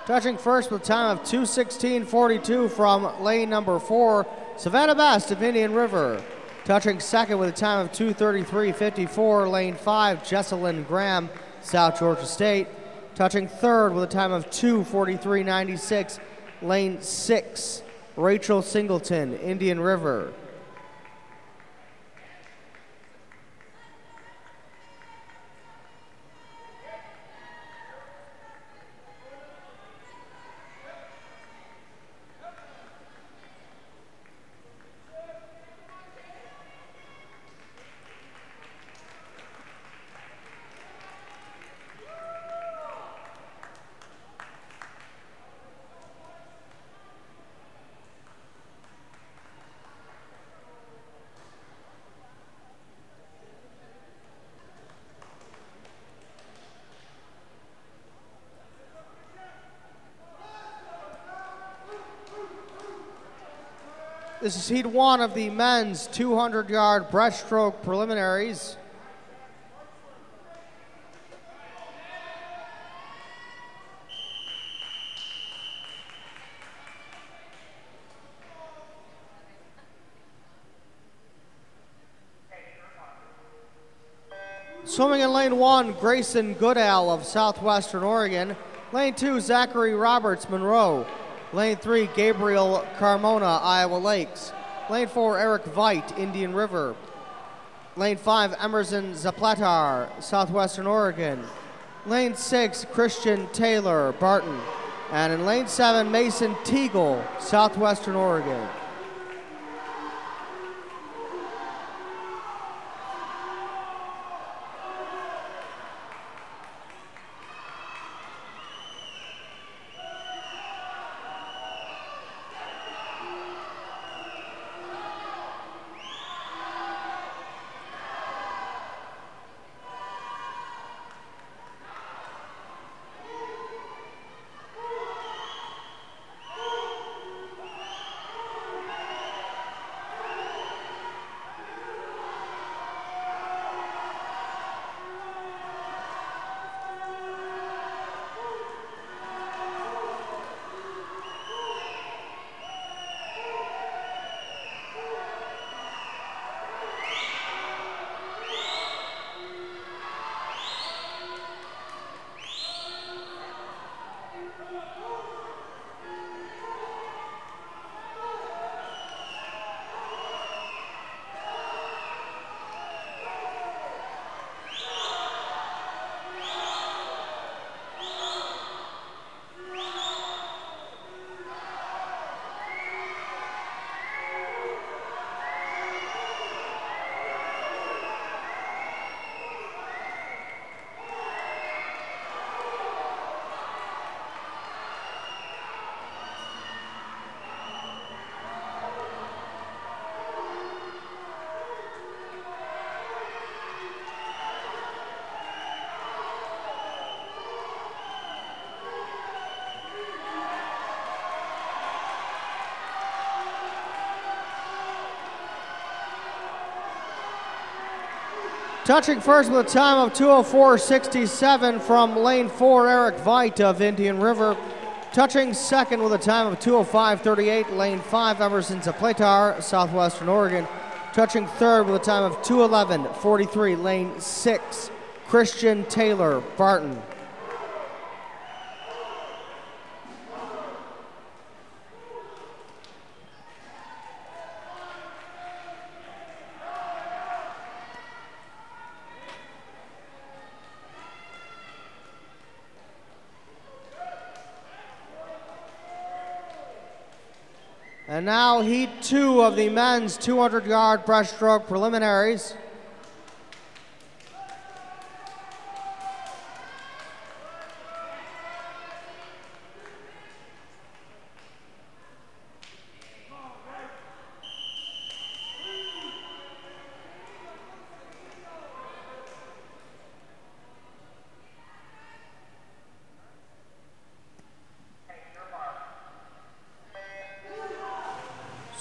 Touching first with a time of 2:16.42 from lane number 4, Savannah Best of Indian River. Touching second with a time of 2:33.54, lane 5, Jesselyn Graham, South Georgia State. Touching third with a time of 2:43.96, lane 6, Rachel Singleton, Indian River. This is heat 1 of the men's 200-yard breaststroke preliminaries. Swimming in lane 1, Grayson Goodall of Southwestern Oregon. Lane 2, Zachary Roberts, Monroe. Lane 3, Gabriel Carmona, Iowa Lakes. Lane 4, Eric Veit, Indian River. Lane 5, Emerson Zaplatar, Southwestern Oregon. Lane 6, Christian Taylor, Barton. And in lane 7, Mason Teagle, Southwestern Oregon. Touching first with a time of 2:04.67 from lane 4, Eric Veit of Indian River. Touching second with a time of 2:05.38, lane 5, Emerson Zapletar, Southwestern Oregon. Touching third with a time of 2:11.43, lane 6, Christian Taylor, Barton. And now heat 2 of the men's 200-yard breaststroke preliminaries.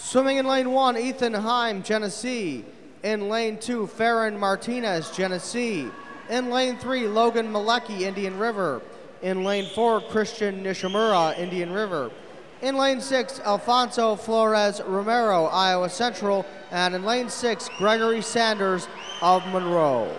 Swimming in lane 1, Ethan Heim, Genesee. In lane 2, Farron Martinez, Genesee. In lane 3, Logan Malecki, Indian River. In lane 4, Christian Nishimura, Indian River. In lane 6, Alfonso Flores Romero, Iowa Central. And in lane 6, Gregory Sanders of Monroe.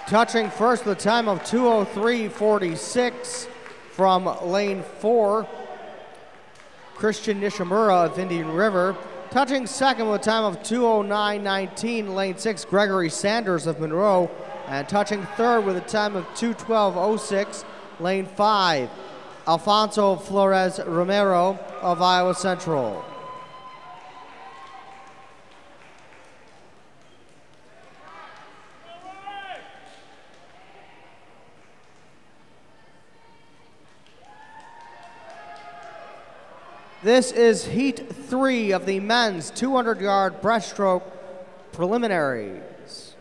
Touching first with a time of 2:03.46 from lane 4, Christian Nishimura of Indian River. Touching second with a time of 2:09.19, lane 6, Gregory Sanders of Monroe. And touching third with a time of 2:12.06, lane 5, Alfonso Flores Romero of Iowa Central. This is heat 3 of the men's 200-yard breaststroke preliminaries.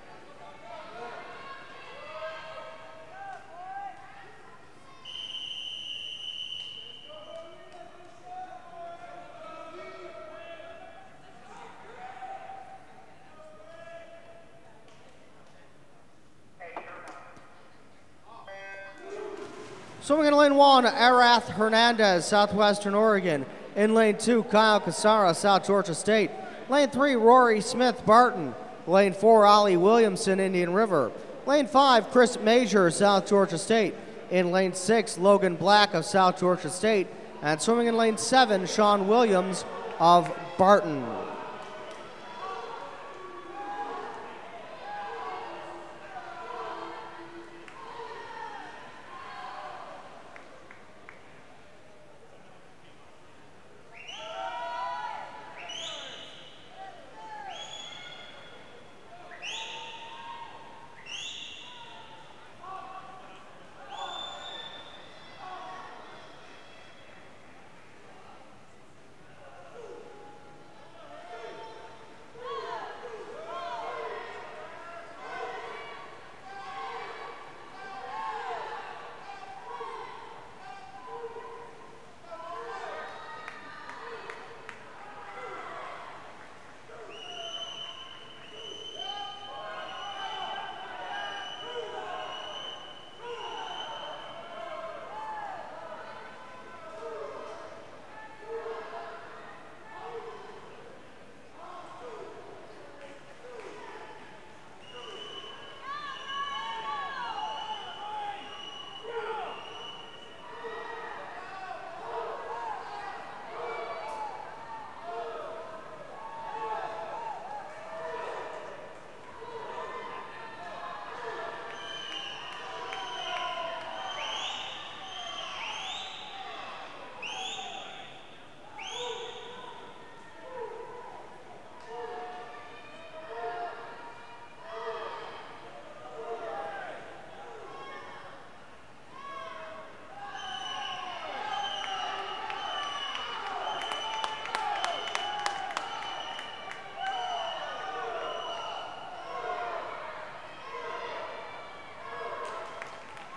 Swimming in lane 1, Arath Hernandez, Southwestern Oregon. In lane 2, Kyle Casara, South Georgia State. Lane 3, Rory Smith, Barton. Lane 4, Ollie Williamson, Indian River. Lane 5, Chris Major, South Georgia State. In lane 6, Logan Black of South Georgia State. And swimming in lane 7, Sean Williams of Barton.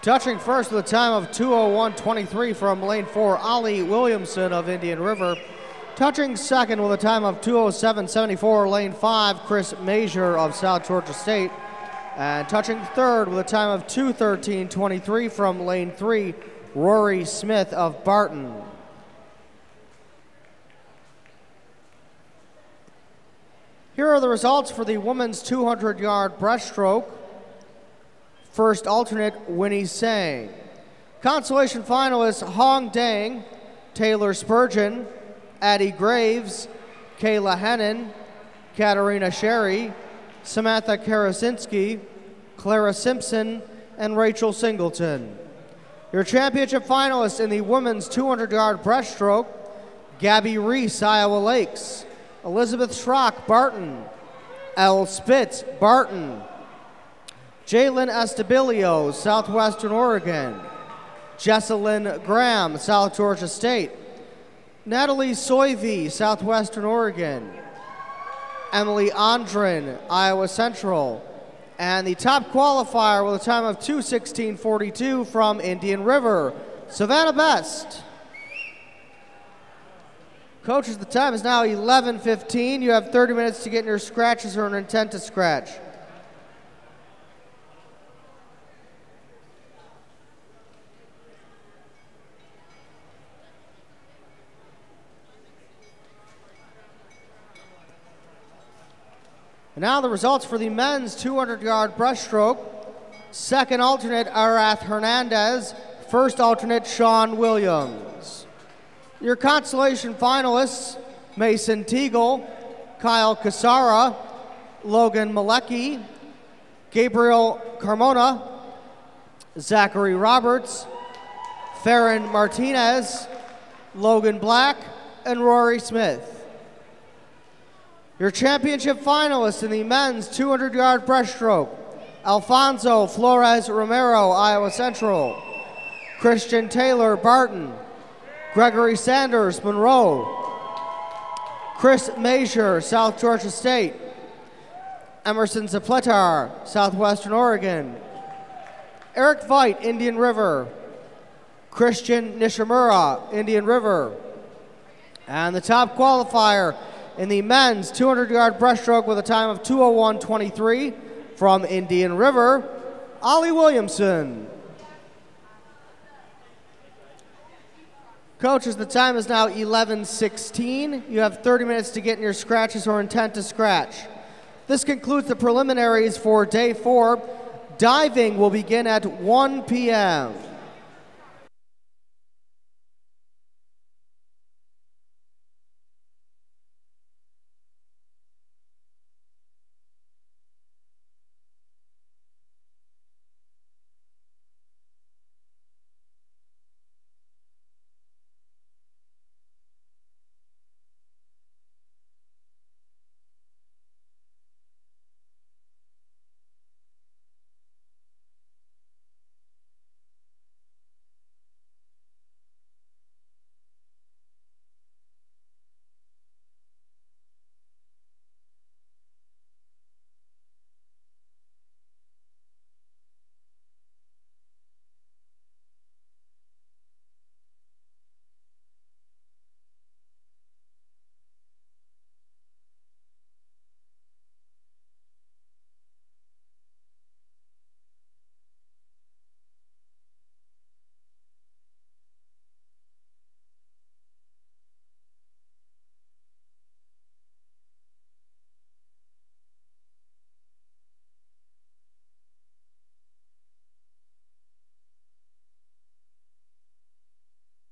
Touching first with a time of 2:01.23 from lane 4, Ollie Williamson of Indian River. Touching second with a time of 2:07.74, lane 5, Chris Major of South Georgia State. And touching third with a time of 2:13.23 from lane 3, Rory Smith of Barton. Here are the results for the women's 200-yard breaststroke. First alternate, Winnie Sang. Consolation finalists, Hong Dang, Taylor Spurgeon, Addie Graves, Kayla Hennon, Katarina Sherry, Samantha Karasinski, Clara Simpson, and Rachel Singleton. Your championship finalists in the women's 200-yard breaststroke, Gabby Reese, Iowa Lakes, Elizabeth Schrock, Barton, Elle Spitz, Barton, Jalen Estabilio, Southwestern Oregon, Jessalyn Graham, South Georgia State, Natalie Soivy, Southwestern Oregon, Emily Andrin, Iowa Central, and the top qualifier with a time of 2:16.42 from Indian River, Savannah Best. Coaches, the time is now 11:15. You have 30 minutes to get in your scratches or an intent to scratch. And now the results for the men's 200-yard breaststroke. Second alternate, Arath Hernandez. First alternate, Sean Williams. Your consolation finalists, Mason Teagle, Kyle Casara, Logan Malecki, Gabriel Carmona, Zachary Roberts, Farron Martinez, Logan Black, and Rory Smith. Your championship finalists in the men's 200-yard breaststroke, Alfonso Flores Romero, Iowa Central, Christian Taylor, Barton, Gregory Sanders, Monroe, Chris Major, South Georgia State, Emerson Zapletar, Southwestern Oregon, Eric Veit, Indian River, Christian Nishimura, Indian River, and the top qualifier in the men's 200-yard breaststroke with a time of 2:01.23 from Indian River, Ollie Williamson. Coaches, the time is now 11:16. You have 30 minutes to get in your scratches or intent to scratch. This concludes the preliminaries for day 4. Diving will begin at 1 p.m.